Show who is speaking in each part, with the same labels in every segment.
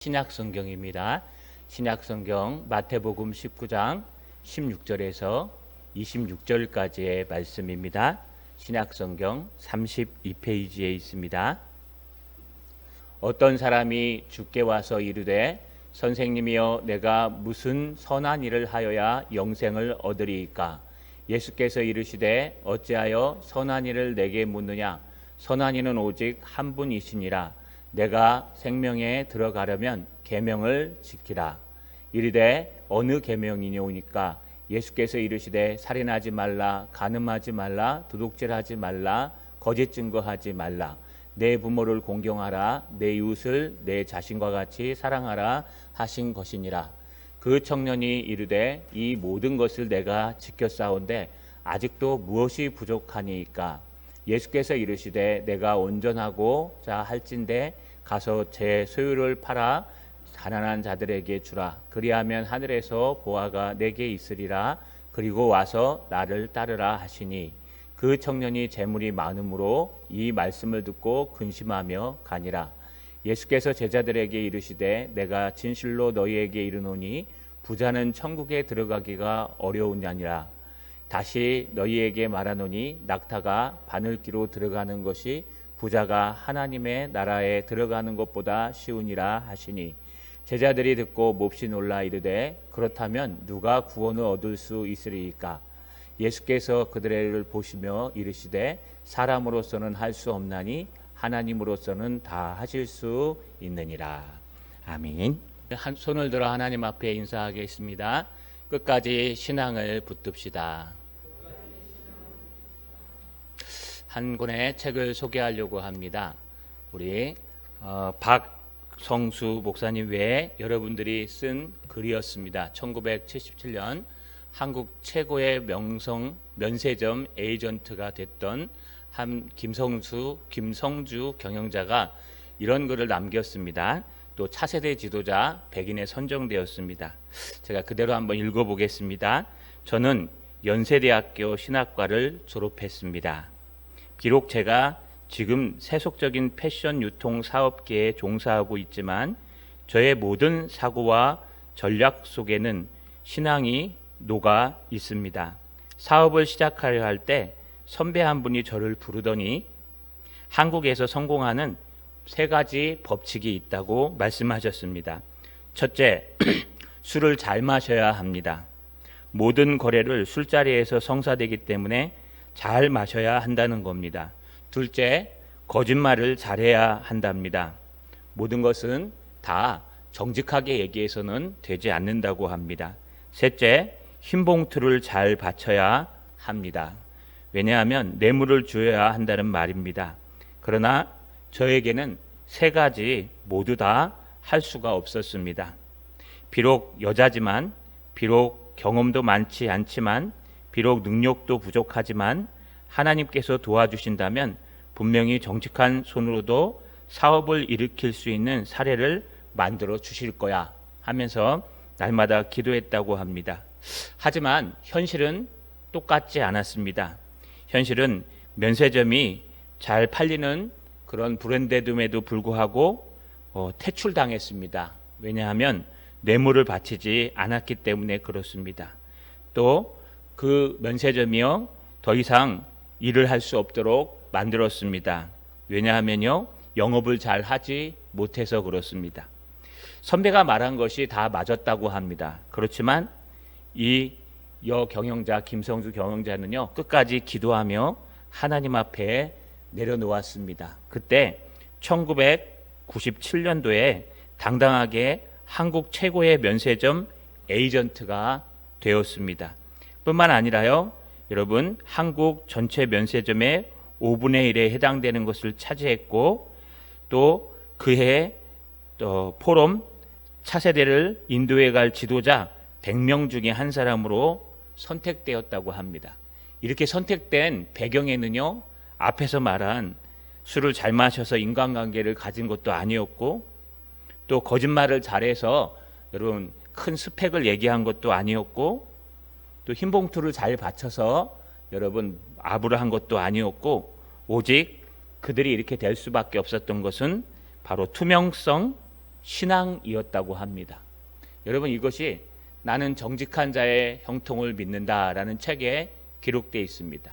Speaker 1: 신약 성경입니다. 신약 성경 마태복음 19장 16절에서 26절까지의 말씀입니다. 신약 성경 32페이지에 있습니다. 어떤 사람이 주께 와서 이르되 선생님이여 내가 무슨 선한 일을 하여야 영생을 얻으리이까? 예수께서 이르시되 어찌하여 선한 일을 내게 묻느냐? 선한 이는 오직 한 분이시니라. 내가 생명에 들어가려면 계명을 지키라. 이르되 어느 계명이뇨니까? 예수께서 이르시되 살인하지 말라, 간음하지 말라, 도둑질하지 말라, 거짓 증거하지 말라, 내 부모를 공경하라, 내 이웃을 내 자신과 같이 사랑하라 하신 것이니라. 그 청년이 이르되 이 모든 것을 내가 지켰사온데 아직도 무엇이 부족하니이까? 예수께서 이르시되 내가 온전하고자 할진대 가서 제 소유를 팔아 가난한 자들에게 주라. 그리하면 하늘에서 보화가 내게 있으리라. 그리고 와서 나를 따르라 하시니 그 청년이 재물이 많음으로 이 말씀을 듣고 근심하며 가니라. 예수께서 제자들에게 이르시되 내가 진실로 너희에게 이르노니 부자는 천국에 들어가기가 어려우냐니라. 다시 너희에게 말하노니 낙타가 바늘기로 들어가는 것이 부자가 하나님의 나라에 들어가는 것보다 쉬우니라 하시니 제자들이 듣고 몹시 놀라 이르되 그렇다면 누가 구원을 얻을 수 있으리이까? 예수께서 그들을 보시며 이르시되 사람으로서는 할 수 없나니 하나님으로서는 다 하실 수 있느니라. 아멘. 한 손을 들어 하나님 앞에 인사하겠습니다. 끝까지 신앙을 붙듭시다. 한 권의 책을 소개하려고 합니다. 우리 박성수 목사님 외에 여러분들이 쓴 글이었습니다. 1977년 한국 최고의 면세점 에이전트가 됐던 한 김성주 경영자가 이런 글을 남겼습니다. 또 차세대 지도자 100인에 선정되었습니다. 제가 그대로 한번 읽어보겠습니다. 저는 연세대학교 신학과를 졸업했습니다. 비록 제가 지금 세속적인 패션 유통 사업계에 종사하고 있지만 저의 모든 사고와 전략 속에는 신앙이 녹아 있습니다. 사업을 시작하려 할 때 선배 한 분이 저를 부르더니 한국에서 성공하는 3가지 법칙이 있다고 말씀하셨습니다. 첫째, 술을 잘 마셔야 합니다. 모든 거래를 술자리에서 성사되기 때문에 잘 마셔야 한다는 겁니다. 둘째, 거짓말을 잘해야 한답니다. 모든 것은 다 정직하게 얘기해서는 되지 않는다고 합니다. 셋째, 흰 봉투를 잘 받쳐야 합니다. 왜냐하면 뇌물을 주어야 한다는 말입니다. 그러나 저에게는 3가지 모두 다 할 수가 없었습니다. 비록 여자지만, 비록 경험도 많지 않지만, 비록 능력도 부족하지만 하나님께서 도와주신다면 분명히 정직한 손으로도 사업을 일으킬 수 있는 사례를 만들어 주실 거야 하면서 날마다 기도했다고 합니다. 하지만 현실은 똑같지 않았습니다. 현실은 면세점이 잘 팔리는 그런 브랜드임에도 불구하고 퇴출당했습니다. 왜냐하면 뇌물을 바치지 않았기 때문에 그렇습니다. 또 그 면세점이요 더 이상 일을 할 수 없도록 만들었습니다. 왜냐하면요 영업을 잘 하지 못해서 그렇습니다. 선배가 말한 것이 다 맞았다고 합니다. 그렇지만 이 경영자 김성주 경영자는요 끝까지 기도하며 하나님 앞에 내려놓았습니다. 그때 1997년도에 당당하게 한국 최고의 면세점 에이전트가 되었습니다. 뿐만 아니라요 여러분 한국 전체 면세점의 5분의 1에 해당되는 것을 차지했고 또 그해 포럼 차세대를 인도에 갈 지도자 100명 중에 한 사람으로 선택되었다고 합니다. 이렇게 선택된 배경에는요 앞에서 말한 술을 잘 마셔서 인간관계를 가진 것도 아니었고 또 거짓말을 잘해서 여러분 큰 스펙을 얘기한 것도 아니었고 또 흰 봉투를 잘 받쳐서 여러분 아부를 한 것도 아니었고 오직 그들이 이렇게 될 수밖에 없었던 것은 바로 투명성 신앙이었다고 합니다. 여러분, 이것이 나는 정직한 자의 형통을 믿는다라는 책에 기록되어 있습니다.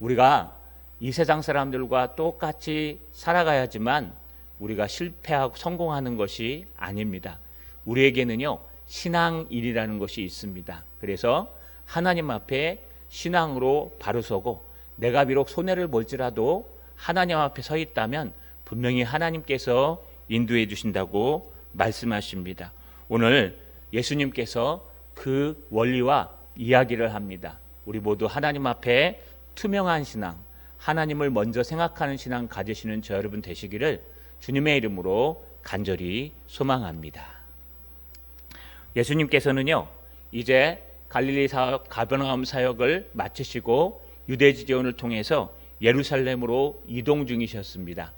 Speaker 1: 우리가 이 세상 사람들과 똑같이 살아가야지만 우리가 실패하고 성공하는 것이 아닙니다. 우리에게는요, 신앙일이라는 것이 있습니다. 그래서 하나님 앞에 신앙으로 바로 서고, 내가 비록 손해를 볼지라도 하나님 앞에 서 있다면 분명히 하나님께서 인도해 주신다고 말씀하십니다. 오늘 예수님께서 그 원리와 이야기를 합니다. 우리 모두 하나님 앞에 투명한 신앙, 하나님을 먼저 생각하는 신앙 가지시는 저 여러분 되시기를 주님의 이름으로 간절히 소망합니다. 예수님께서는요, 이제 갈릴리 사역, 가버나움 사역을 마치시고 유대 지경을 통해서 예루살렘으로 이동 중이셨습니다.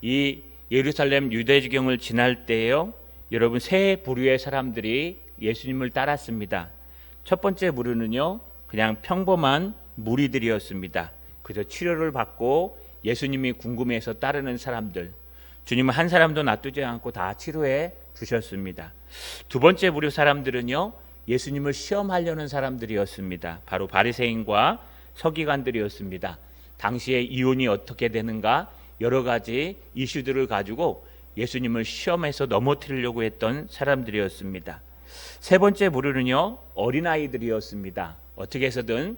Speaker 1: 이 예루살렘 유대 지경을 지날 때에요, 여러분, 세 부류의 사람들이 예수님을 따랐습니다. 첫 번째 부류는요, 그냥 평범한 무리들이었습니다. 그저 치료를 받고 예수님이 궁금해서 따르는 사람들. 주님은 한 사람도 놔두지 않고 다 치료해 주셨습니다. 두 번째 부류 사람들은요, 예수님을 시험하려는 사람들이었습니다. 바로 바리새인과 서기관들이었습니다. 당시에 이혼이 어떻게 되는가 여러 가지 이슈들을 가지고 예수님을 시험해서 넘어뜨리려고 했던 사람들이었습니다. 세 번째 부류는요, 어린아이들이었습니다. 어떻게 해서든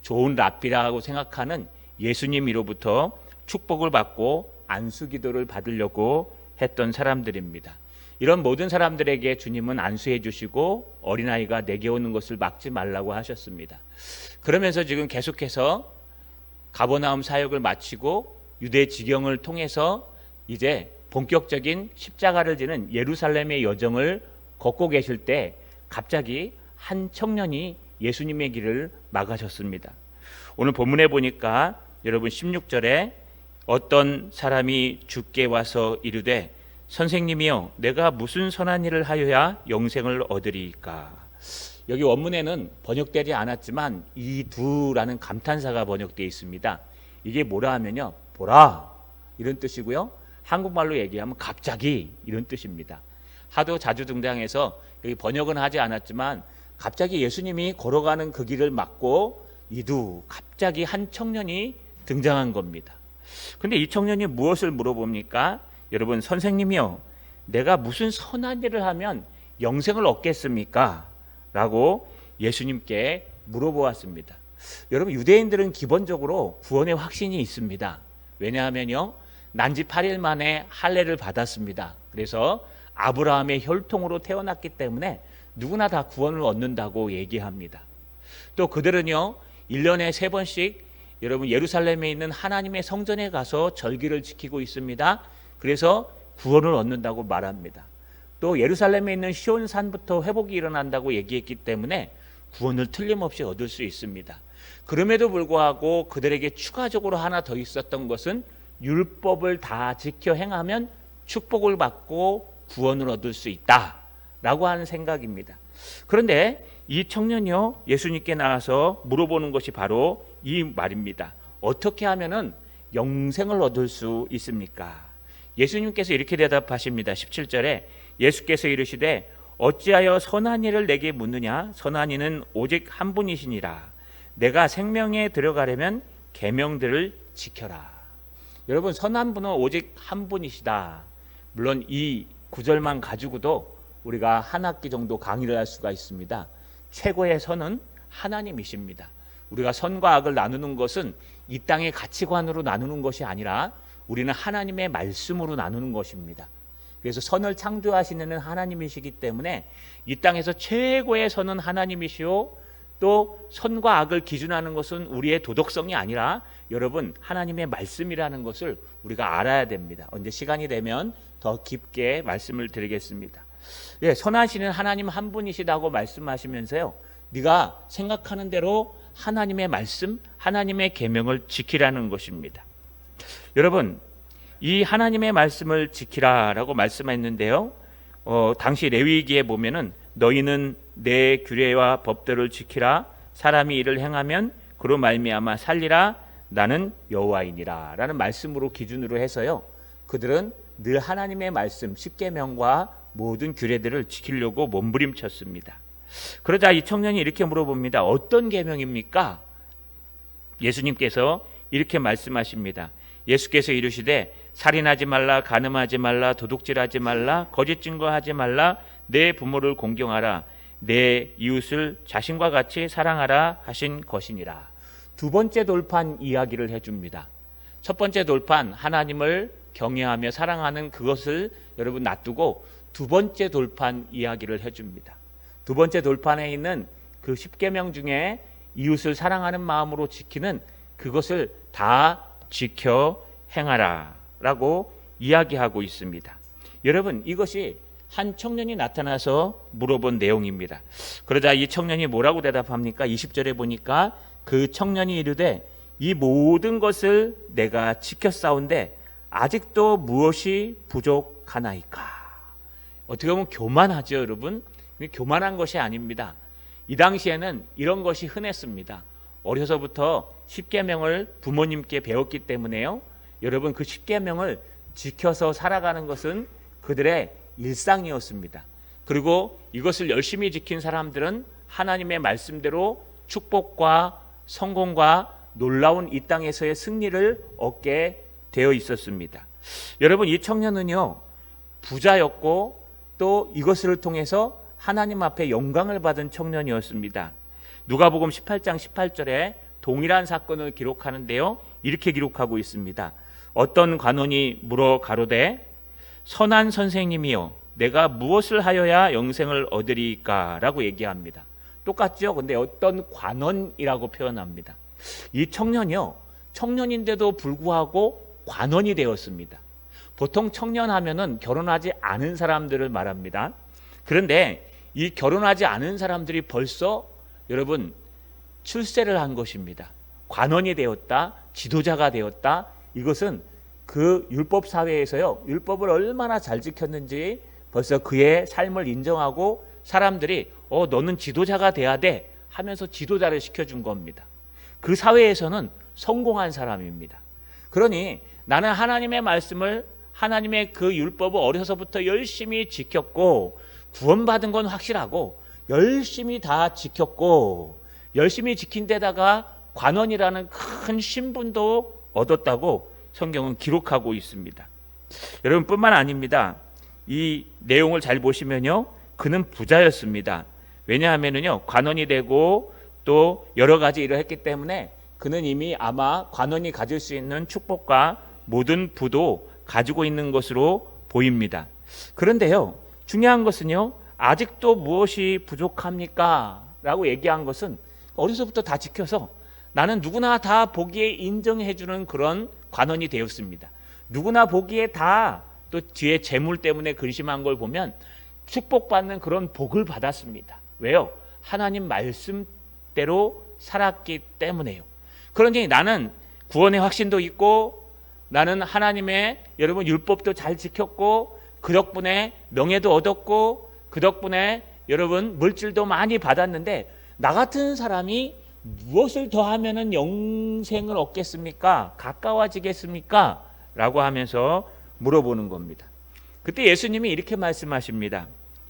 Speaker 1: 좋은 랍비라고 생각하는 예수님으로부터 축복을 받고 안수기도를 받으려고 했던 사람들입니다. 이런 모든 사람들에게 주님은 안수해 주시고 어린아이가 내게 오는 것을 막지 말라고 하셨습니다. 그러면서 지금 계속해서 가버나움 사역을 마치고 유대 지경을 통해서 이제 본격적인 십자가를 지는 예루살렘의 여정을 걷고 계실 때 갑자기 한 청년이 예수님의 길을 막으셨습니다. 오늘 본문에 보니까 여러분 16절에 어떤 사람이 주께 와서 이르되 선생님이여, 내가 무슨 선한 일을 하여야 영생을 얻으리이까. 여기 원문에는 번역되지 않았지만 이 두라는 감탄사가 번역되어 있습니다. 이게 뭐라 하면요, 보라 이런 뜻이고요, 한국말로 얘기하면 갑자기 이런 뜻입니다. 하도 자주 등장해서 여기 번역은 하지 않았지만 갑자기 예수님이 걸어가는 그 길을 막고 이두 갑자기 한 청년이 등장한 겁니다. 근데 이 청년이 무엇을 물어봅니까? 여러분, 선생님이요, 내가 무슨 선한 일을 하면 영생을 얻겠습니까? 라고 예수님께 물어보았습니다. 여러분, 유대인들은 기본적으로 구원의 확신이 있습니다. 왜냐하면요, 난지 8일 만에 할례를 받았습니다. 그래서 아브라함의 혈통으로 태어났기 때문에 누구나 다 구원을 얻는다고 얘기합니다. 또 그들은요, 1년에 3번씩 여러분 예루살렘에 있는 하나님의 성전에 가서 절기를 지키고 있습니다. 그래서 구원을 얻는다고 말합니다. 또 예루살렘에 있는 시온산부터 회복이 일어난다고 얘기했기 때문에 구원을 틀림없이 얻을 수 있습니다. 그럼에도 불구하고 그들에게 추가적으로 하나 더 있었던 것은 율법을 다 지켜 행하면 축복을 받고 구원을 얻을 수 있다라고 하는 생각입니다. 그런데 이 청년이요, 예수님께 나와서 물어보는 것이 바로 이 말입니다. 어떻게 하면은 영생을 얻을 수 있습니까? 예수님께서 이렇게 대답하십니다. 17절에 예수께서 이르시되 어찌하여 선한 이를 내게 묻느냐? 선한 이는 오직 한 분이시니라. 내가 생명에 들어가려면 계명들을 지켜라. 여러분, 선한 분은 오직 한 분이시다. 물론 이 구절만 가지고도 우리가 한 학기 정도 강의를 할 수가 있습니다. 최고의 선은 하나님이십니다. 우리가 선과 악을 나누는 것은 이 땅의 가치관으로 나누는 것이 아니라 우리는 하나님의 말씀으로 나누는 것입니다. 그래서 선을 창조하시는 하나님이시기 때문에 이 땅에서 최고의 선은 하나님이시오, 또 선과 악을 기준하는 것은 우리의 도덕성이 아니라 여러분 하나님의 말씀이라는 것을 우리가 알아야 됩니다. 언제 시간이 되면 더 깊게 말씀을 드리겠습니다. 예, 선하시는 하나님 한 분이시다고 말씀하시면서요, 네가 생각하는 대로 하나님의 말씀, 하나님의 계명을 지키라는 것입니다. 여러분, 이 하나님의 말씀을 지키라라고 말씀했는데요, 당시 레위기에 보면은 너희는 내 규례와 법도를 지키라. 사람이 이를 행하면 그로 말미암아 살리라. 나는 여호와이니라 라는 말씀으로 기준으로 해서요, 그들은 늘 하나님의 말씀, 십계명과 모든 규례들을 지키려고 몸부림쳤습니다. 그러자 이 청년이 이렇게 물어봅니다. 어떤 계명입니까? 예수님께서 이렇게 말씀하십니다. 예수께서 이르시되 살인하지 말라, 간음하지 말라, 도둑질하지 말라, 거짓 증거하지 말라, 내 부모를 공경하라, 내 이웃을 자신과 같이 사랑하라 하신 것이니라. 두 번째 돌판 이야기를 해줍니다. 첫 번째 돌판 하나님을 경외하며 사랑하는 그것을 여러분 놔두고 두 번째 돌판 이야기를 해줍니다. 두 번째 돌판에 있는 그 십계명 중에 이웃을 사랑하는 마음으로 지키는 그것을 다 지켜 행하라 라고 이야기하고 있습니다. 여러분, 이것이 한 청년이 나타나서 물어본 내용입니다. 그러자 이 청년이 뭐라고 대답합니까? 20절에 보니까 그 청년이 이르되 이 모든 것을 내가 지켰사온데 아직도 무엇이 부족하나이까? 어떻게 보면 교만하죠, 여러분. 교만한 것이 아닙니다. 이 당시에는 이런 것이 흔했습니다. 어려서부터 십계명을 부모님께 배웠기 때문에요. 여러분, 그 십계명을 지켜서 살아가는 것은 그들의 일상이었습니다. 그리고 이것을 열심히 지킨 사람들은 하나님의 말씀대로 축복과 성공과 놀라운 이 땅에서의 승리를 얻게 되어 있었습니다. 여러분, 이 청년은요, 부자였고 또 이것을 통해서 하나님 앞에 영광을 받은 청년이었습니다. 누가복음 18장 18절에 동일한 사건을 기록하는데요, 이렇게 기록하고 있습니다. 어떤 관원이 물어 가로되 선한 선생님이여 내가 무엇을 하여야 영생을 얻으리까? 라고 얘기합니다. 똑같죠? 근데 어떤 관원이라고 표현합니다. 이 청년이요, 청년인데도 불구하고 관원이 되었습니다. 보통 청년하면은 결혼하지 않은 사람들을 말합니다. 그런데 이 결혼하지 않은 사람들이 벌써 여러분 출세를 한 것입니다. 관원이 되었다, 지도자가 되었다. 이것은 그 율법 사회에서요, 율법을 얼마나 잘 지켰는지 벌써 그의 삶을 인정하고 사람들이 너는 지도자가 돼야 돼 하면서 지도자를 시켜준 겁니다. 그 사회에서는 성공한 사람입니다. 그러니 나는 하나님의 말씀을, 하나님의 그 율법을 어려서부터 열심히 지켰고 구원받은 건 확실하고 열심히 다 지켰고 열심히 지킨 데다가 관원이라는 큰 신분도 얻었다고 성경은 기록하고 있습니다. 여러분, 뿐만 아닙니다. 이 내용을 잘 보시면요, 그는 부자였습니다. 왜냐하면요, 관원이 되고 또 여러 가지 일을 했기 때문에 그는 이미 아마 관원이 가질 수 있는 축복과 모든 부도 가지고 있는 것으로 보입니다. 그런데요, 중요한 것은요, 아직도 무엇이 부족합니까? 라고 얘기한 것은 어려서부터 다 지켜서 나는 누구나 다 보기에 인정해주는 그런 관원이 되었습니다. 누구나 보기에 다 또 뒤에 재물 때문에 근심한 걸 보면 축복받는 그런 복을 받았습니다. 왜요? 하나님 말씀대로 살았기 때문에요. 그러니 나는 구원의 확신도 있고 나는 하나님의 여러분 율법도 잘 지켰고 그 덕분에 명예도 얻었고 그 덕분에 여러분 물질도 많이 받았는데 나 같은 사람이 무엇을 더하면은 영생을 얻겠습니까? 가까워지겠습니까? 라고 하면서 물어보는 겁니다. 그때 예수님이 이렇게 말씀하십니다.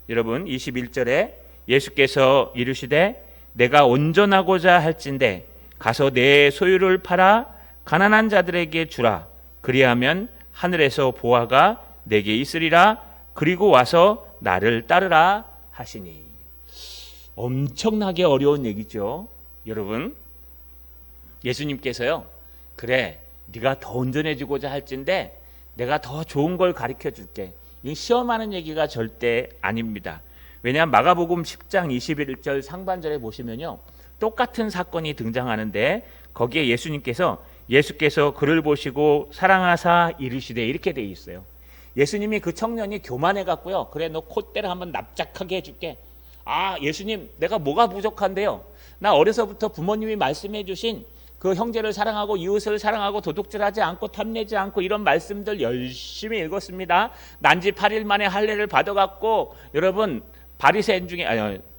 Speaker 1: 여러분 21절에 예수께서 이르시되 내가 온전하고자 할진대 가서 내 소유를 팔아 가난한 자들에게 주라. 그리하면 하늘에서 보화가 내게 있으리라. 그리고 와서 나를 따르라 하시니. 엄청나게 어려운 얘기죠. 여러분, 예수님께서요, 그래 네가 더 온전해지고자 할진대 내가 더 좋은 걸 가르쳐 줄게. 이 시험하는 얘기가 절대 아닙니다. 왜냐하면 마가복음 10장 21절 상반절에 보시면요, 똑같은 사건이 등장하는데 거기에 예수께서 그를 보시고 사랑하사 이르시되 이렇게 돼 있어요. 예수님이 그 청년이 교만해 갖고요, 그래 너 콧대를 한번 납작하게 해줄게. 아, 예수님 내가 뭐가 부족한데요? 나 어려서부터 부모님이 말씀해 주신 그 형제를 사랑하고 이웃을 사랑하고 도둑질하지 않고 탐내지 않고 이런 말씀들 열심히 읽었습니다. 난지 8일 만에 할례를 받아갖고 여러분 바리새인 중에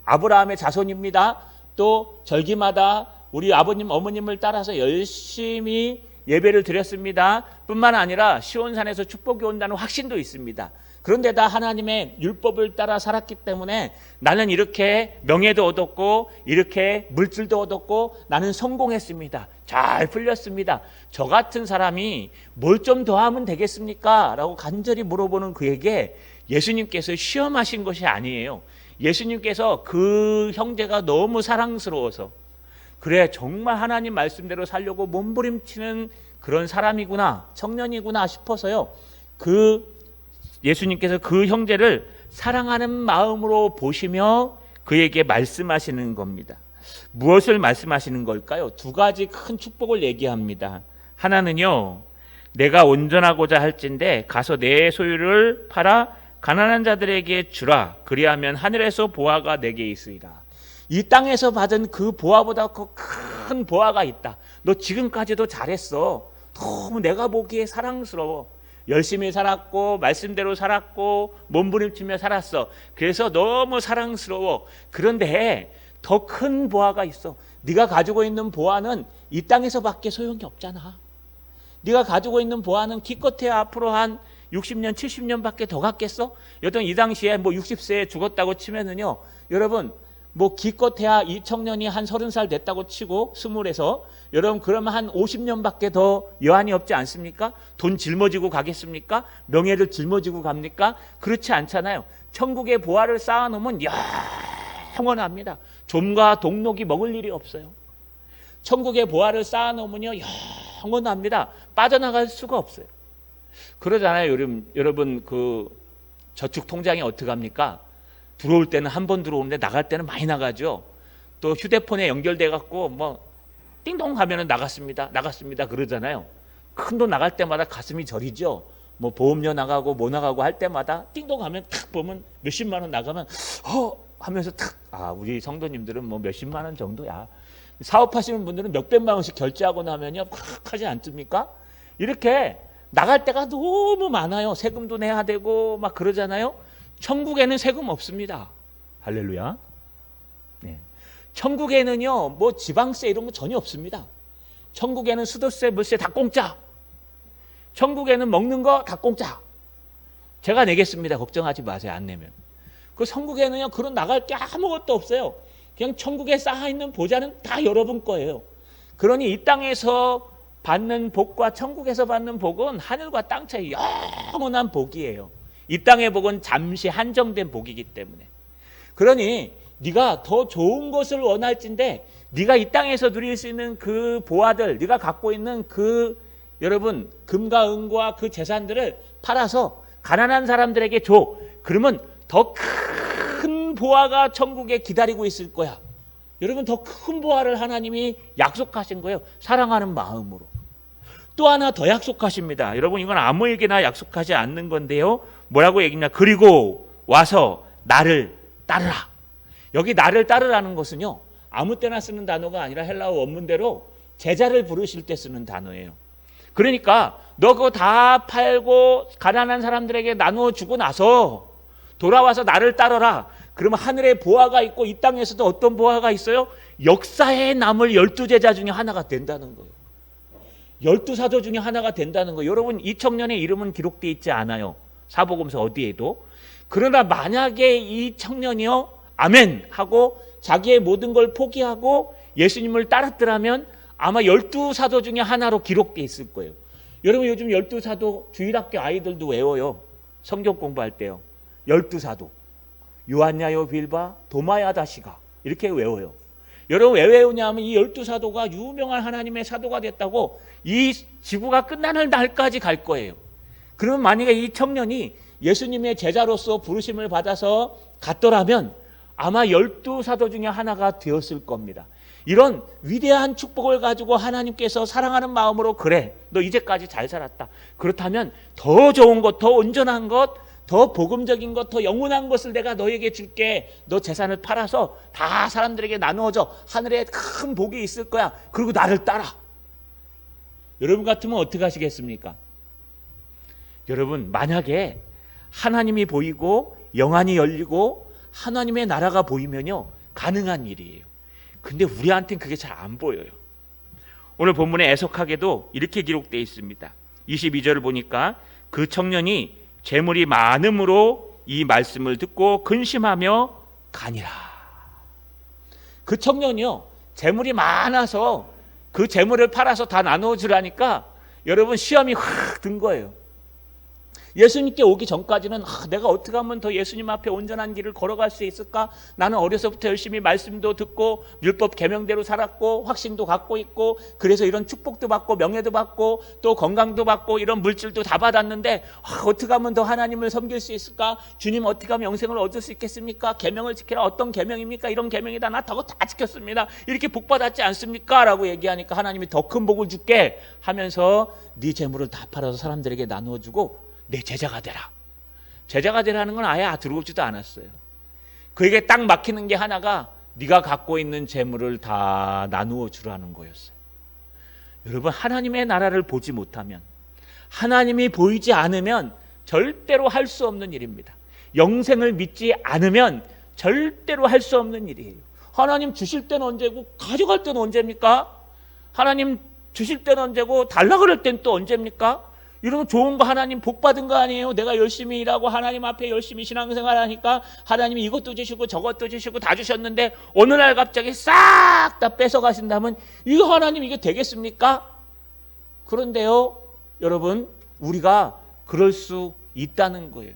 Speaker 1: 아브라함의 자손입니다. 또 절기마다 우리 아버님 어머님을 따라서 열심히 예배를 드렸습니다. 뿐만 아니라 시온산에서 축복이 온다는 확신도 있습니다. 그런데다 하나님의 율법을 따라 살았기 때문에 나는 이렇게 명예도 얻었고 이렇게 물질도 얻었고 나는 성공했습니다. 잘 풀렸습니다. 저 같은 사람이 뭘 좀 더 하면 되겠습니까? 라고 간절히 물어보는 그에게 예수님께서 시험하신 것이 아니에요. 예수님께서 그 형제가 너무 사랑스러워서 그래 정말 하나님 말씀대로 살려고 몸부림치는 그런 사람이구나, 청년이구나 싶어서요. 예수님께서 그 형제를 사랑하는 마음으로 보시며 그에게 말씀하시는 겁니다. 무엇을 말씀하시는 걸까요? 두 가지 큰 축복을 얘기합니다. 하나는요, 내가 온전하고자 할진대 가서 내 소유를 팔아 가난한 자들에게 주라. 그리하면 하늘에서 보화가 내게 있으리라. 이 땅에서 받은 그 보화보다 큰 보화가 있다. 너 지금까지도 잘했어. 너무 내가 보기에 사랑스러워. 열심히 살았고 말씀대로 살았고 몸부림치며 살았어. 그래서 너무 사랑스러워. 그런데 더 큰 보화가 있어. 네가 가지고 있는 보화는 이 땅에서밖에 소용이 없잖아. 네가 가지고 있는 보화는 기껏해야 앞으로 한 60년, 70년밖에 더 갔겠어? 여튼 이 당시에 뭐 60세에 죽었다고 치면은요, 여러분 뭐 기껏해야 이 청년이 한 30살 됐다고 치고 20에서 여러분 그러면 한 50년밖에 더 여한이 없지 않습니까? 돈 짊어지고 가겠습니까? 명예를 짊어지고 갑니까? 그렇지 않잖아요. 천국의 보화를 쌓아놓으면 영원합니다. 좀과 동록이 먹을 일이 없어요. 천국의 보화를 쌓아놓으면요 영원합니다. 빠져나갈 수가 없어요. 그러잖아요. 여러분 그 저축 통장이 어떻게 합니까? 들어올 때는 한 번 들어오는데 나갈 때는 많이 나가죠. 또 휴대폰에 연결돼 갖고 뭐 띵동 하면은 나갔습니다 그러잖아요. 큰 돈 나갈 때마다 가슴이 저리죠. 뭐 보험료 나가고 뭐 나가고 할 때마다 띵동 하면 탁 보면 몇십만 원 나가면 하면서 탁 우리 성도님들은 뭐 몇십만 원 정도야. 사업하시는 분들은 몇백만 원씩 결제하고 나면요 팍 하지 않습니까? 이렇게 나갈 때가 너무 많아요. 세금도 내야 되고 막 그러잖아요. 천국에는 세금 없습니다. 할렐루야. 네. 천국에는요 뭐 지방세 이런 거 전혀 없습니다. 천국에는 수도세, 물세 다 공짜. 천국에는 먹는 거 다 공짜. 제가 내겠습니다. 걱정하지 마세요. 안 내면. 그 천국에는요 그런 나갈 게 아무것도 없어요. 그냥 천국에 쌓아있는 보좌는 다 여러분 거예요. 그러니 이 땅에서 받는 복과 천국에서 받는 복은 하늘과 땅 차이 영원한 복이에요. 이 땅의 복은 잠시 한정된 복이기 때문에. 그러니 네가 더 좋은 것을 원할진데 네가 이 땅에서 누릴 수 있는 그 보화들, 네가 갖고 있는 그 여러분 금과 은과 그 재산들을 팔아서 가난한 사람들에게 줘. 그러면 더 큰 보화가 천국에 기다리고 있을 거야. 여러분 더 큰 보화를 하나님이 약속하신 거예요. 사랑하는 마음으로. 또 하나 더 약속하십니다. 여러분 이건 아무에게나 약속하지 않는 건데요. 뭐라고 얘기냐? 그리고 와서 나를 따르라. 여기 나를 따르라는 것은요. 아무 때나 쓰는 단어가 아니라 헬라어 원문대로 제자를 부르실 때 쓰는 단어예요. 그러니까 너 그거 다 팔고 가난한 사람들에게 나누어 주고 나서 돌아와서 나를 따르라. 그러면 하늘에 보화가 있고 이 땅에서도 어떤 보화가 있어요? 역사에 남을 12제자 중에 하나가 된다는 거예요. 12사도 중에 하나가 된다는 거예요. 여러분 이 청년의 이름은 기록되어 있지 않아요. 사복음서 어디에도. 그러나 만약에 이 청년이요 아멘 하고 자기의 모든 걸 포기하고 예수님을 따랐더라면 아마 12사도 중에 하나로 기록되어 있을 거예요. 여러분 요즘 12사도 주일학교 아이들도 외워요. 성경 공부할 때요. 12사도 요한야요 빌바 도마야다시가 이렇게 외워요. 여러분 왜 외우냐면 이 12사도가 유명한 하나님의 사도가 됐다고 이 지구가 끝나는 날까지 갈 거예요. 그러면 만약에 이 청년이 예수님의 제자로서 부르심을 받아서 갔더라면 아마 12사도 중에 하나가 되었을 겁니다. 이런 위대한 축복을 가지고 하나님께서 사랑하는 마음으로 그래 너 이제까지 잘 살았다. 그렇다면 더 좋은 것, 더 온전한 것, 더 복음적인 것, 더 영원한 것을 내가 너에게 줄게. 너 재산을 팔아서 다 사람들에게 나누어줘. 하늘에 큰 복이 있을 거야. 그리고 나를 따라. 여러분 같으면 어떻게 하시겠습니까? 여러분 만약에 하나님이 보이고 영안이 열리고 하나님의 나라가 보이면요 가능한 일이에요. 근데 우리한테는 그게 잘 안 보여요. 오늘 본문에 애석하게도 이렇게 기록되어 있습니다. 22절을 보니까 그 청년이 재물이 많음으로 이 말씀을 듣고 근심하며 가니라. 그 청년이요, 재물이 많아서 그 재물을 팔아서 다 나누어 주라니까 여러분 시험이 확 든 거예요. 예수님께 오기 전까지는 내가 어떻게 하면 더 예수님 앞에 온전한 길을 걸어갈 수 있을까? 나는 어려서부터 열심히 말씀도 듣고 율법 계명대로 살았고 확신도 갖고 있고 그래서 이런 축복도 받고 명예도 받고 또 건강도 받고 이런 물질도 다 받았는데 어떻게 하면 더 하나님을 섬길 수 있을까? 주님 어떻게 하면 영생을 얻을 수 있겠습니까? 계명을 지키라. 어떤 계명입니까? 이런 계명이다. 나 다 지켰습니다. 이렇게 복 받았지 않습니까? 라고 얘기하니까 하나님이 더 큰 복을 줄게 하면서 네 재물을 다 팔아서 사람들에게 나누어 주고 내 제자가 되라. 제자가 되라는 건 아예 들어오지도 않았어요. 그에게 딱 막히는 게 하나가 네가 갖고 있는 재물을 다 나누어 주라는 거였어요. 여러분, 하나님의 나라를 보지 못하면, 하나님이 보이지 않으면 절대로 할 수 없는 일입니다. 영생을 믿지 않으면 절대로 할 수 없는 일이에요. 하나님 주실 때는 언제고 가져갈 때는 언제입니까? 하나님 주실 때는 언제고 달라 그럴 때는 또 언제입니까? 이런 좋은 거 하나님 복 받은 거 아니에요? 내가 열심히 일하고 하나님 앞에 열심히 신앙생활 하니까 하나님이 이것도 주시고 저것도 주시고 다 주셨는데 어느 날 갑자기 싹 다 뺏어 가신다면 이거 하나님 이게 되겠습니까? 그런데요, 여러분, 우리가 그럴 수 있다는 거예요.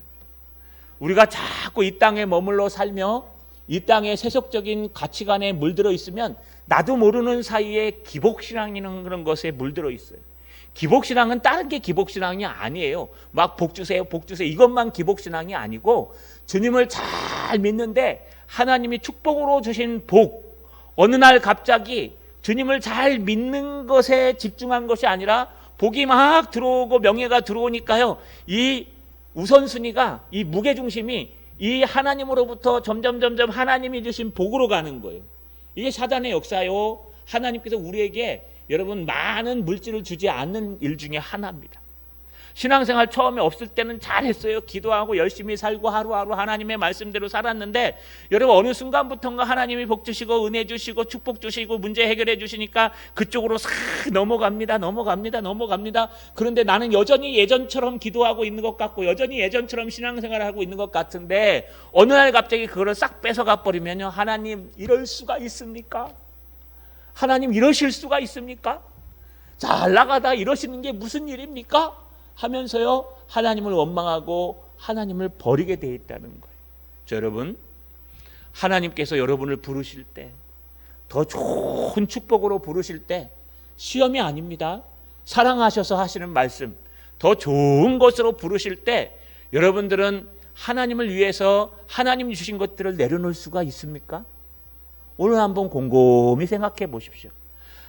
Speaker 1: 우리가 자꾸 이 땅에 머물러 살며 이 땅의 세속적인 가치관에 물들어 있으면 나도 모르는 사이에 기복신앙이라는 그런 것에 물들어 있어요. 기복신앙은 다른 게 기복신앙이 아니에요. 막 복 주세요, 복 주세요. 이것만 기복신앙이 아니고 주님을 잘 믿는데 하나님이 축복으로 주신 복, 어느 날 갑자기 주님을 잘 믿는 것에 집중한 것이 아니라 복이 막 들어오고 명예가 들어오니까요, 이 우선순위가, 이 무게중심이 이 하나님으로부터 점점 하나님이 주신 복으로 가는 거예요. 이게 사단의 역사요. 하나님께서 우리에게 여러분 많은 물질을 주지 않는 일 중에 하나입니다. 신앙생활 처음에 없을 때는 잘했어요. 기도하고 열심히 살고 하루하루 하나님의 말씀대로 살았는데 여러분 어느 순간부터인가 하나님이 복 주시고 은혜 주시고 축복 주시고 문제 해결해 주시니까 그쪽으로 싹 넘어갑니다. 그런데 나는 여전히 예전처럼 기도하고 있는 것 같고 여전히 예전처럼 신앙생활을 하고 있는 것 같은데 어느 날 갑자기 그거를 싹 뺏어가 버리면요, 하나님 이럴 수가 있습니까? 하나님 이러실 수가 있습니까? 잘 나가다 이러시는 게 무슨 일입니까? 하면서요, 하나님을 원망하고 하나님을 버리게 돼 있다는 거예요. 여러분, 하나님께서 여러분을 부르실 때, 더 좋은 축복으로 부르실 때 시험이 아닙니다. 사랑하셔서 하시는 말씀, 더 좋은 것으로 부르실 때 여러분들은 하나님을 위해서 하나님 주신 것들을 내려놓을 수가 있습니까? 오늘 한번 곰곰이 생각해 보십시오.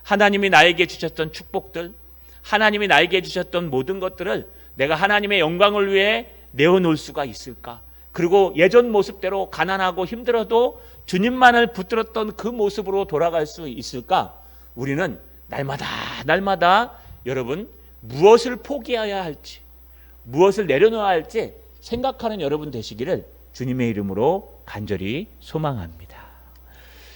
Speaker 1: 하나님이 나에게 주셨던 축복들, 하나님이 나에게 주셨던 모든 것들을 내가 하나님의 영광을 위해 내어놓을 수가 있을까? 그리고 예전 모습대로 가난하고 힘들어도 주님만을 붙들었던 그 모습으로 돌아갈 수 있을까? 우리는 날마다 여러분 무엇을 포기해야 할지, 무엇을 내려놓아야 할지 생각하는 여러분 되시기를 주님의 이름으로 간절히 소망합니다.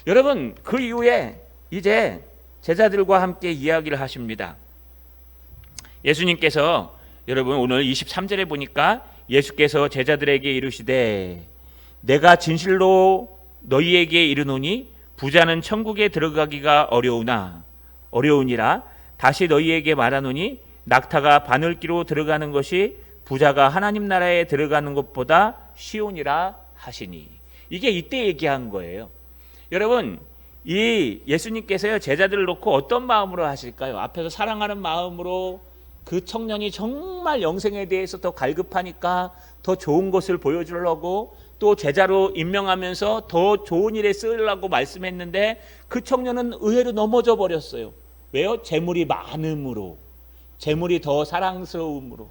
Speaker 1: 여러분, 그 이후에 이제 제자들과 함께 이야기를 하십니다. 예수님께서 여러분 오늘 23절에 보니까 예수께서 제자들에게 이르시되 내가 진실로 너희에게 이르노니 부자는 천국에 들어가기가 어려우니라 다시 너희에게 말하노니 낙타가 바늘기로 들어가는 것이 부자가 하나님 나라에 들어가는 것보다 쉬우니라 하시니. 이게 이때 얘기한 거예요. 여러분, 이 예수님께서요 제자들을 놓고 어떤 마음으로 하실까요? 앞에서 사랑하는 마음으로 그 청년이 정말 영생에 대해서 더 갈급하니까 더 좋은 것을 보여주려고 또 제자로 임명하면서 더 좋은 일에 쓰려고 말씀했는데 그 청년은 의외로 넘어져 버렸어요. 왜요? 재물이 많음으로, 재물이 더 사랑스러움으로.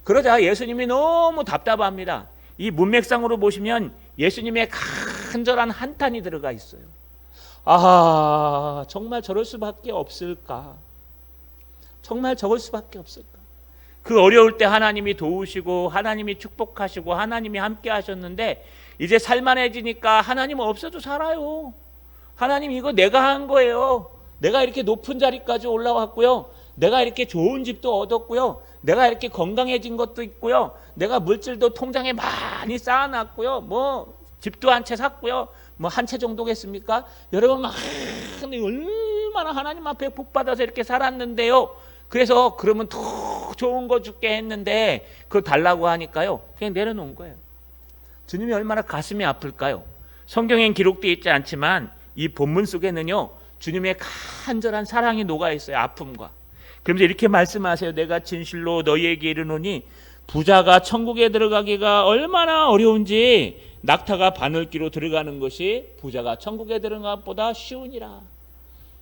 Speaker 1: 그러자 예수님이 너무 답답합니다. 이 문맥상으로 보시면 예수님의 간절한 한탄이 들어가 있어요. 아, 정말 저럴 수밖에 없을까? 정말 저럴 수밖에 없을까? 그 어려울 때 하나님이 도우시고 하나님이 축복하시고 하나님이 함께 하셨는데 이제 살만해지니까 하나님 없어도 살아요. 하나님 이거 내가 한 거예요. 내가 이렇게 높은 자리까지 올라왔고요. 내가 이렇게 좋은 집도 얻었고요. 내가 이렇게 건강해진 것도 있고요. 내가 물질도 통장에 많이 쌓아놨고요. 뭐 집도 한 채 샀고요. 뭐 한 채 정도겠습니까? 여러분 얼마나 하나님 앞에 복 받아서 이렇게 살았는데요. 그래서 그러면 더 좋은 거 줄게 했는데 그걸 달라고 하니까요. 그냥 내려놓은 거예요. 주님이 얼마나 가슴이 아플까요? 성경엔 기록되어 있지 않지만 이 본문 속에는요. 주님의 간절한 사랑이 녹아 있어요. 아픔과. 그러면서 이렇게 말씀하세요. 내가 진실로 너희에게 이르노니 부자가 천국에 들어가기가 얼마나 어려운지 낙타가 바늘기로 들어가는 것이 부자가 천국에 들어가는 것보다 쉬우니라.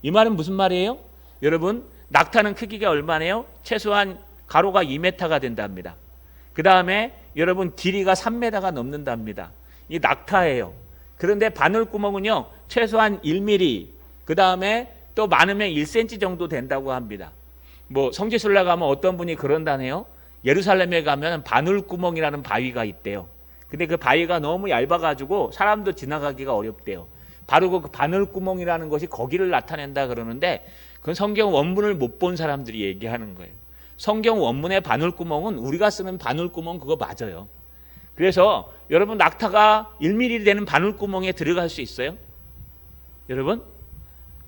Speaker 1: 이 말은 무슨 말이에요? 여러분 낙타는 크기가 얼마네요? 최소한 가로가 2m가 된답니다. 그 다음에 여러분 길이가 3m가 넘는답니다. 이 낙타예요. 그런데 바늘구멍은요 최소한 1mm, 그 다음에 또 많으면 1cm 정도 된다고 합니다. 뭐 성지순례 가면 어떤 분이 그런다네요. 예루살렘에 가면 바늘구멍이라는 바위가 있대요. 근데 그 바위가 너무 얇아가지고 사람도 지나가기가 어렵대요. 바로 그 바늘구멍이라는 것이 거기를 나타낸다 그러는데 그건 성경 원문을 못 본 사람들이 얘기하는 거예요. 성경 원문의 바늘구멍은 우리가 쓰는 바늘구멍 그거 맞아요. 그래서 여러분 낙타가 1mm 되는 바늘구멍에 들어갈 수 있어요? 여러분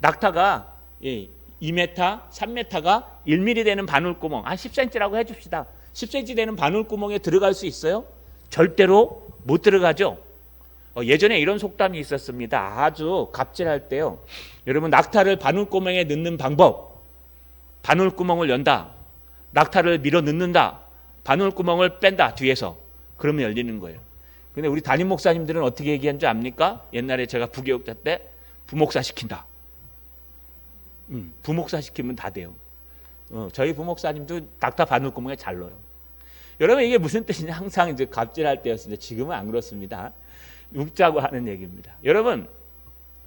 Speaker 1: 낙타가 2m, 3m가 1mm 되는 바늘구멍 한 10cm라고 해줍시다. 10cm 되는 바늘구멍에 들어갈 수 있어요? 절대로 못 들어가죠. 예전에 이런 속담이 있었습니다. 아주 갑질할 때요. 여러분 낙타를 바늘구멍에 넣는 방법. 바늘구멍을 연다. 낙타를 밀어 넣는다. 바늘구멍을 뺀다 뒤에서. 그러면 열리는 거예요. 근데 우리 담임 목사님들은 어떻게 얘기한 줄 압니까? 옛날에 제가 부교육자 때 부목사 시킨다. 부목사 시키면 다 돼요. 저희 부목사님도 낙타 바늘구멍에 잘 넣어요. 여러분 이게 무슨 뜻이냐? 항상 이제 갑질할 때였는데 지금은 안 그렇습니다. 웃자고 하는 얘기입니다. 여러분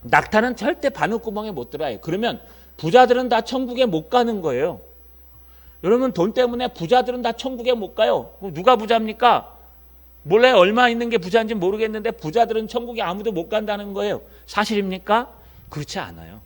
Speaker 1: 낙타는 절대 바늘구멍에 못 들어요. 그러면 부자들은 다 천국에 못 가는 거예요. 여러분 돈 때문에 부자들은 다 천국에 못 가요. 누가 부자입니까? 몰라요. 얼마 있는 게 부자인지 모르겠는데 부자들은 천국에 아무도 못 간다는 거예요. 사실입니까? 그렇지 않아요.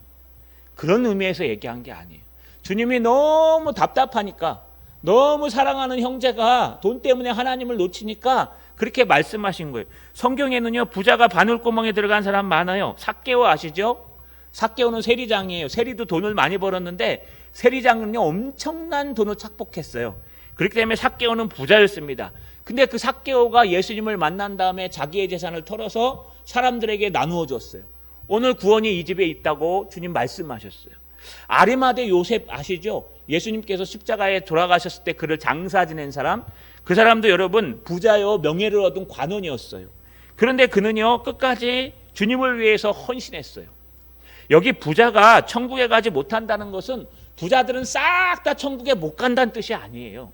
Speaker 1: 그런 의미에서 얘기한 게 아니에요. 주님이 너무 답답하니까 너무 사랑하는 형제가 돈 때문에 하나님을 놓치니까 그렇게 말씀하신 거예요. 성경에는요 부자가 바늘구멍에 들어간 사람 많아요. 삭개오 아시죠? 삭개오는 세리장이에요. 세리도 돈을 많이 벌었는데 세리장은요 엄청난 돈을 착복했어요. 그렇기 때문에 삭개오는 부자였습니다. 근데 그 삭개오가 예수님을 만난 다음에 자기의 재산을 털어서 사람들에게 나누어 줬어요. 오늘 구원이 이 집에 있다고 주님 말씀하셨어요. 아리마대 요셉 아시죠? 예수님께서 십자가에 돌아가셨을 때 그를 장사 지낸 사람, 그 사람도 여러분 부자요 명예를 얻은 관원이었어요. 그런데 그는요 끝까지 주님을 위해서 헌신했어요. 여기 부자가 천국에 가지 못한다는 것은 부자들은 싹 다 천국에 못 간다는 뜻이 아니에요.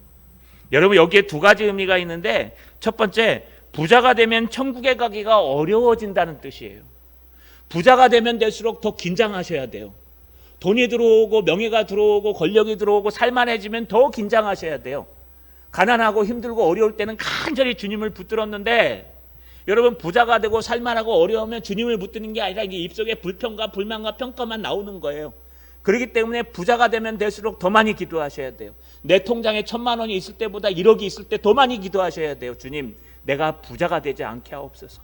Speaker 1: 여러분 여기에 두 가지 의미가 있는데 첫 번째 부자가 되면 천국에 가기가 어려워진다는 뜻이에요. 부자가 되면 될수록 더 긴장하셔야 돼요. 돈이 들어오고 명예가 들어오고 권력이 들어오고 살만해지면 더 긴장하셔야 돼요. 가난하고 힘들고 어려울 때는 간절히 주님을 붙들었는데 여러분 부자가 되고 살만하고 어려우면 주님을 붙드는 게 아니라 이게 입속에 불평과 불만과 평가만 나오는 거예요. 그렇기 때문에 부자가 되면 될수록 더 많이 기도하셔야 돼요. 내 통장에 1,000만 원이 있을 때보다 1억이 있을 때 더 많이 기도하셔야 돼요. 주님 내가 부자가 되지 않게 하옵소서.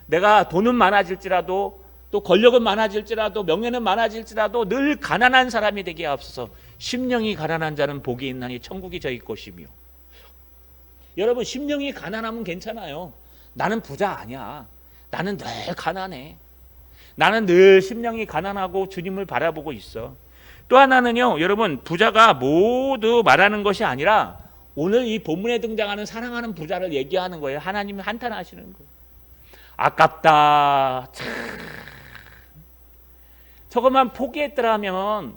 Speaker 1: 내가 돈은 많아질지라도 또 권력은 많아질지라도 명예는 많아질지라도 늘 가난한 사람이 되게 하옵소서. 심령이 가난한 자는 복이 있나니 천국이 저희 것이며. 여러분 심령이 가난하면 괜찮아요. 나는 부자 아니야. 나는 늘 가난해. 나는 늘 심령이 가난하고 주님을 바라보고 있어. 또 하나는요 여러분 부자가 모두 말하는 것이 아니라 오늘 이 본문에 등장하는 사랑하는 부자를 얘기하는 거예요. 하나님이 한탄하시는 거예요. 아깝다. 참. 저것만 포기했더라면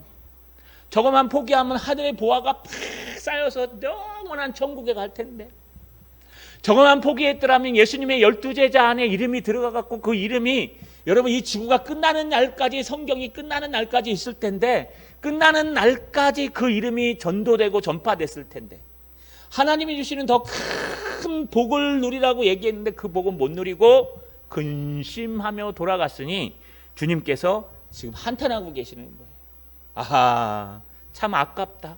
Speaker 1: 저것만 포기하면 하늘의 보화가 팍 쌓여서 영원한 천국에 갈 텐데 저것만 포기했더라면 예수님의 12제자 안에 이름이 들어가갖고 그 이름이 여러분 이 지구가 끝나는 날까지 성경이 끝나는 날까지 있을 텐데 끝나는 날까지 그 이름이 전도되고 전파됐을 텐데 하나님이 주시는 더 큰 복을 누리라고 얘기했는데 그 복은 못 누리고 근심하며 돌아갔으니 주님께서 지금 한탄하고 계시는 거예요. 아하, 참 아깝다.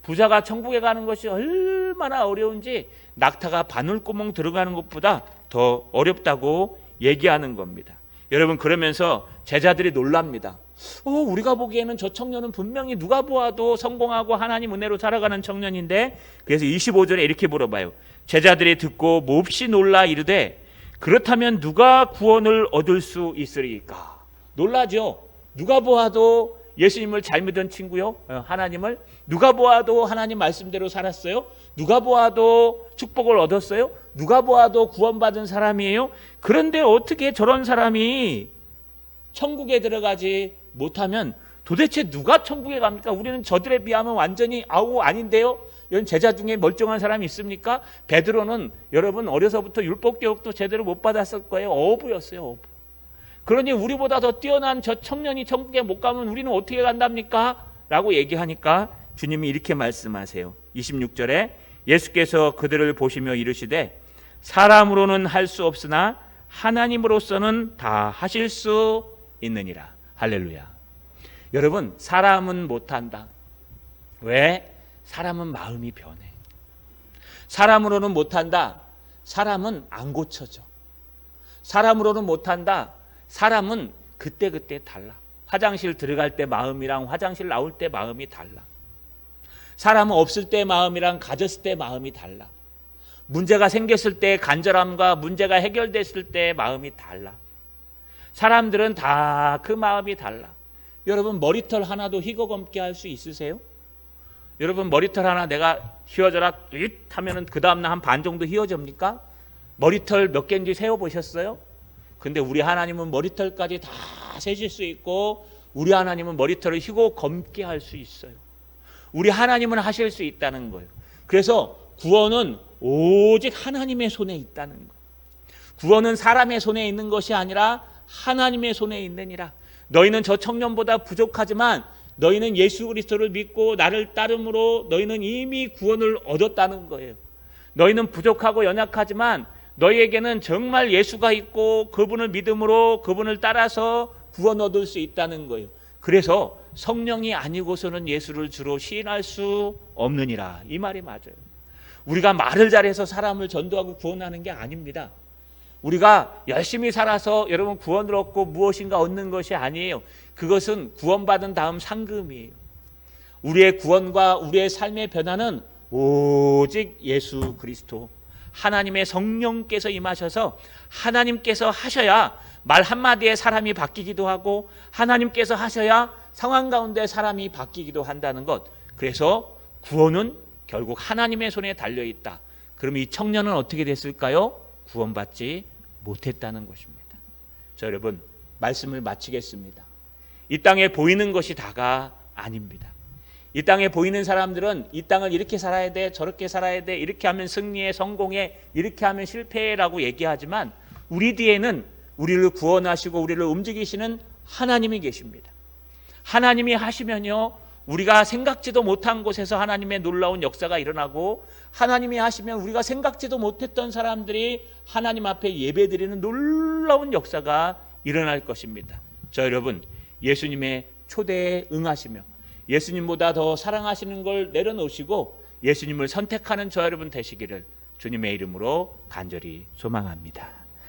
Speaker 1: 부자가 천국에 가는 것이 얼마나 어려운지 낙타가 바늘구멍 들어가는 것보다 더 어렵다고 얘기하는 겁니다. 여러분, 그러면서 제자들이 놀랍니다. 우리가 보기에는 저 청년은 분명히 누가 보아도 성공하고 하나님 은혜로 살아가는 청년인데, 그래서 25절에 이렇게 물어봐요. 제자들이 듣고 몹시 놀라 이르되 그렇다면 누가 구원을 얻을 수 있으리까? 놀라죠. 누가 보아도 예수님을 잘 믿은 친구요, 하나님을 누가 보아도 하나님 말씀대로 살았어요. 누가 보아도 축복을 얻었어요. 누가 보아도 구원받은 사람이에요. 그런데 어떻게 저런 사람이 천국에 들어가지 못하면 도대체 누가 천국에 갑니까? 우리는 저들에 비하면 완전히 아닌데요. 이런 제자 중에 멀쩡한 사람이 있습니까? 베드로는 여러분 어려서부터 율법교육도 제대로 못 받았을 거예요. 어부였어요. 어부. 그러니 우리보다 더 뛰어난 저 청년이 천국에 못 가면 우리는 어떻게 간답니까? 라고 얘기하니까 주님이 이렇게 말씀하세요. 26절에 예수께서 그들을 보시며 이르시되 사람으로는 할 수 없으나 하나님으로서는 다 하실 수 있느니라. 할렐루야. 여러분, 사람은 못한다. 왜? 사람은 마음이 변해. 사람으로는 못한다. 사람은 안 고쳐져. 사람으로는 못한다. 사람은 그때그때 달라. 화장실 들어갈 때 마음이랑 화장실 나올 때 마음이 달라. 사람은 없을 때 마음이랑 가졌을 때 마음이 달라. 문제가 생겼을 때 간절함과 문제가 해결됐을 때 마음이 달라. 사람들은 다 그 마음이 달라. 여러분, 머리털 하나도 희고검게 할 수 있으세요? 여러분, 머리털 하나 내가 휘어져라 하면은 그 다음날 한 반 정도 휘어집니까? 머리털 몇 개인지 세어보셨어요? 근데 우리 하나님은 머리털까지 다 세실 수 있고, 우리 하나님은 머리털을 희고검게 할 수 있어요. 우리 하나님은 하실 수 있다는 거예요. 그래서 구원은 오직 하나님의 손에 있다는 거예요. 구원은 사람의 손에 있는 것이 아니라 하나님의 손에 있느니라. 너희는 저 청년보다 부족하지만 너희는 예수 그리스도를 믿고 나를 따름으로 너희는 이미 구원을 얻었다는 거예요. 너희는 부족하고 연약하지만 너희에게는 정말 예수가 있고 그분을 믿음으로 그분을 따라서 구원 얻을 수 있다는 거예요. 그래서 성령이 아니고서는 예수를 주로 시인할 수 없느니라. 이 말이 맞아요. 우리가 말을 잘해서 사람을 전도하고 구원하는 게 아닙니다. 우리가 열심히 살아서 여러분 구원을 얻고 무엇인가 얻는 것이 아니에요. 그것은 구원받은 다음 상금이에요. 우리의 구원과 우리의 삶의 변화는 오직 예수 그리스도, 하나님의 성령께서 임하셔서 하나님께서 하셔야 말 한마디에 사람이 바뀌기도 하고 하나님께서 하셔야 상황 가운데 사람이 바뀌기도 한다는 것. 그래서 구원은 결국 하나님의 손에 달려있다. 그럼 이 청년은 어떻게 됐을까요? 구원받지 못했다는 것입니다. 자, 여러분, 말씀을 마치겠습니다. 이 땅에 보이는 것이 다가 아닙니다. 이 땅에 보이는 사람들은 이 땅을 이렇게 살아야 돼, 저렇게 살아야 돼, 이렇게 하면 승리해, 성공해, 이렇게 하면 실패라고 얘기하지만 우리 뒤에는 우리를 구원하시고 우리를 움직이시는 하나님이 계십니다. 하나님이 하시면요, 우리가 생각지도 못한 곳에서 하나님의 놀라운 역사가 일어나고, 하나님이 하시면 우리가 생각지도 못했던 사람들이 하나님 앞에 예배드리는 놀라운 역사가 일어날 것입니다. 저 여러분, 예수님의 초대에 응하시며 예수님보다 더 사랑하시는 걸 내려놓으시고 예수님을 선택하는 저 여러분 되시기를 주님의 이름으로 간절히 소망합니다.